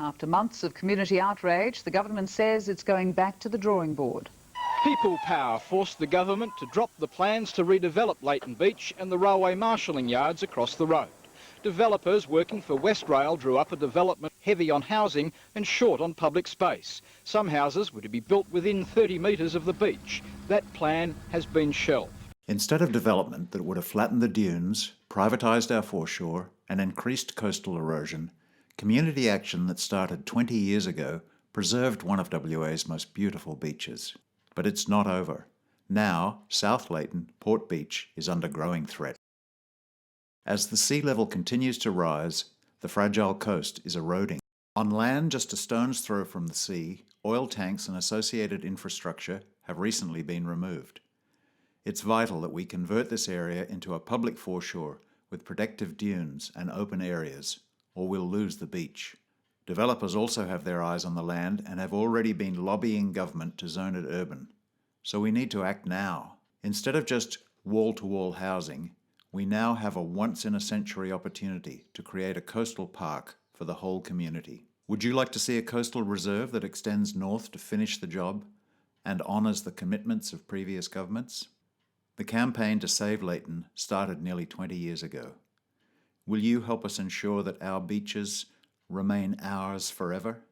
After months of community outrage, the government says it's going back to the drawing board. People power forced the government to drop the plans to redevelop Leighton Beach and the railway marshalling yards across the road. Developers working for West Rail drew up a development heavy on housing and short on public space. Some houses were to be built within 30 metres of the beach. That plan has been shelved. Instead of development that would have flattened the dunes, privatised our foreshore and increased coastal erosion, community action that started 20 years ago preserved one of WA's most beautiful beaches. But it's not over. Now, South Leighton, Port Beach, is under growing threat. As the sea level continues to rise, the fragile coast is eroding. On land just a stone's throw from the sea, oil tanks and associated infrastructure have recently been removed. It's vital that we convert this area into a public foreshore with protective dunes and open areas, or we'll lose the beach. Developers also have their eyes on the land and have already been lobbying government to zone it urban. So we need to act now. Instead of just wall-to-wall housing, we now have a once-in-a-century opportunity to create a coastal park for the whole community. Would you like to see a coastal reserve that extends north to finish the job and honours the commitments of previous governments? The campaign to Save Leighton started nearly 20 years ago. Will you help us ensure that our beaches remain ours forever?